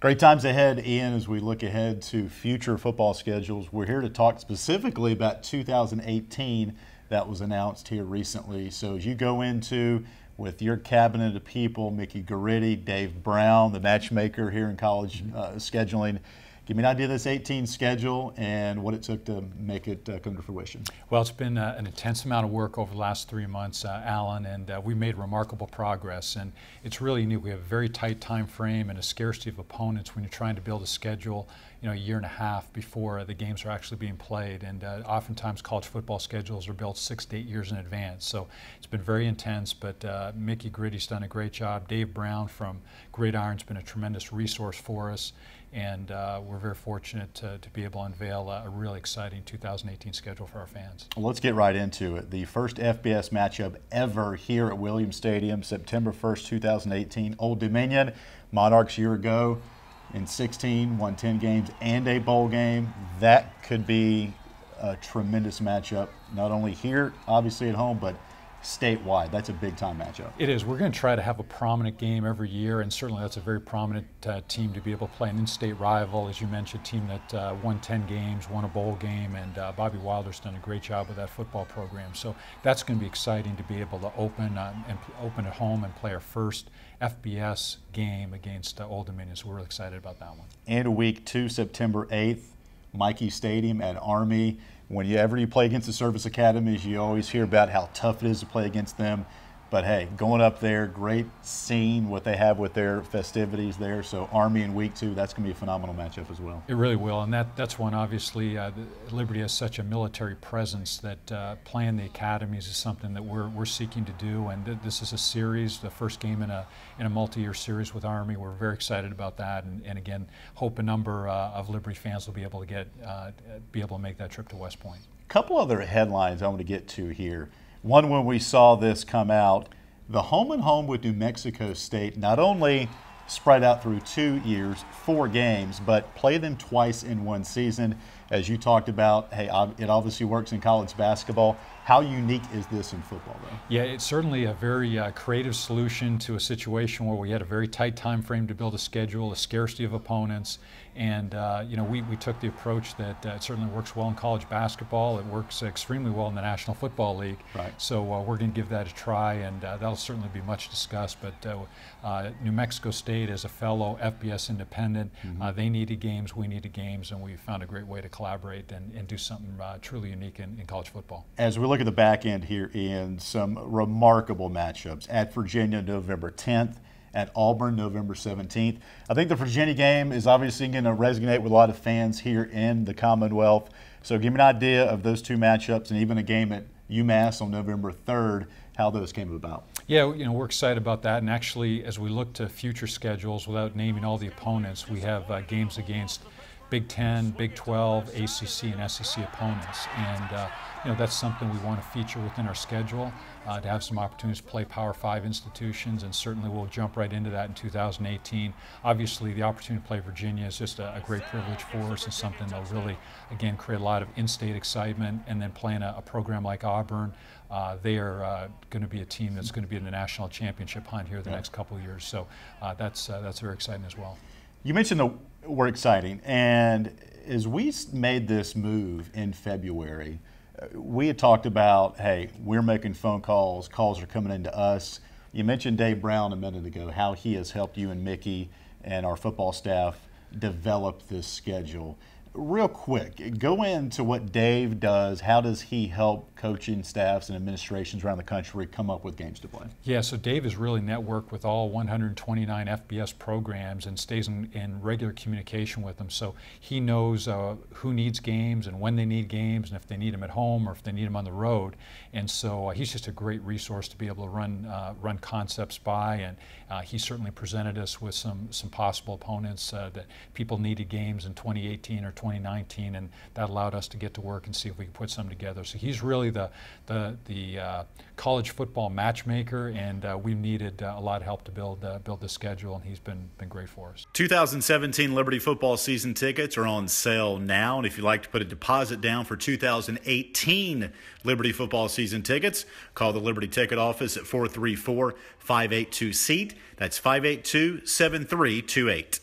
Great times ahead, Ian, as we look ahead to future football schedules. We're here to talk specifically about 2018 that was announced here recently. So as you go into, with your cabinet of people, Mickey Garitti, Dave Brown, the matchmaker here in college scheduling, give me an idea of this 18 schedule and what it took to make it come to fruition. Well, it's been an intense amount of work over the last 3 months, Alan, and we made remarkable progress. And it's really neat. We have a very tight time frame and a scarcity of opponents when you're trying to build a schedule, a year and a half before the games are actually being played. And oftentimes college football schedules are built 6 to 8 years in advance. So it's been very intense, but Mickey Garitti's done a great job. Dave Brown from Gridiron's been a tremendous resource for us. And we're very fortunate to be able to unveil a really exciting 2018 schedule for our fans. Well, let's get right into it. The first FBS matchup ever here at Williams Stadium, September 1st, 2018. Old Dominion, Monarchs year ago in 16, won 10 games and a bowl game. That could be a tremendous matchup, not only here, obviously at home, but statewide. That's a big-time matchup. It is. We're going to try to have a prominent game every year, and certainly that's a very prominent team to be able to play an in-state rival. As you mentioned, a team that won 10 games, won a bowl game, and Bobby Wilder's done a great job with that football program. So that's going to be exciting to be able to open at home and play our first FBS game against Old Dominion. So we're really excited about that one. And week 2, September 8th, Michie Stadium at Army. Whenever you play against the service academies, you always hear about how tough it is to play against them. But hey, going up there, great scene, what they have with their festivities there. So Army in week 2, that's going to be a phenomenal matchup as well. It really will, and that's one, obviously, Liberty has such a military presence that playing the academies is something that we're seeking to do. And this is a series, the first game in a multi-year series with Army. We're very excited about that, and again, hope a number of Liberty fans will be able to make that trip to West Point. A couple other headlines I want to get to here. One, when we saw this come out, the home and home with New Mexico State not only spread out through 2 years, 4 games, but play them twice in one season. As you talked about, hey, it obviously works in college basketball. How unique is this in football, though? Yeah, it's certainly a very creative solution to a situation where we had a very tight time frame to build a schedule, a scarcity of opponents, and we took the approach that it certainly works well in college basketball. It works extremely well in the National Football League. Right. So we're going to give that a try, and that'll certainly be much discussed. But New Mexico State, as a fellow FBS independent, they needed games, we needed games, and we found a great way to collaborate and do something truly unique in college football. As we look at the back end here, Ian, some remarkable matchups. At Virginia, November 10th. At Auburn, November 17th. I think the Virginia game is obviously going to resonate with a lot of fans here in the Commonwealth. So give me an idea of those 2 matchups, and even a game at UMass on November 3rd, how those came about. Yeah, we're excited about that. And actually, as we look to future schedules, without naming all the opponents, we have games against Big 10, Big 12, ACC, and SEC opponents. And that's something we want to feature within our schedule, to have some opportunities to play Power 5 institutions, and certainly we'll jump right into that in 2018. Obviously, the opportunity to play Virginia is just a great privilege for us, and something that'll really, again, create a lot of in-state excitement. And then playing a program like Auburn, they are going to be a team that's going to be in the national championship hunt here the next couple of years. So that's very exciting as well. You mentioned the word exciting, and as we made this move in February, we had talked about, hey, we're making phone calls are coming into us. You mentioned Dave Brown a minute ago, how he has helped you and Mickey and our football staff develop this schedule. Real quick, go into what Dave does. How does he help coaching staffs and administrations around the country come up with games to play? Yeah, so Dave is really networked with all 129 FBS programs and stays in regular communication with them. So he knows who needs games and when they need games, and if they need them at home or if they need them on the road. And so he's just a great resource to be able to run concepts by. And he certainly presented us with some possible opponents that people needed games in 2018 or 2019, and that allowed us to get to work and see if we could put some together. So he's really the college football matchmaker, and we needed a lot of help to build the schedule, and he's been great for us. 2017 Liberty football season tickets are on sale now, and if you'd like to put a deposit down for 2018 Liberty football season tickets, call the Liberty ticket office at 434-582-SEAT. That's 582-7328.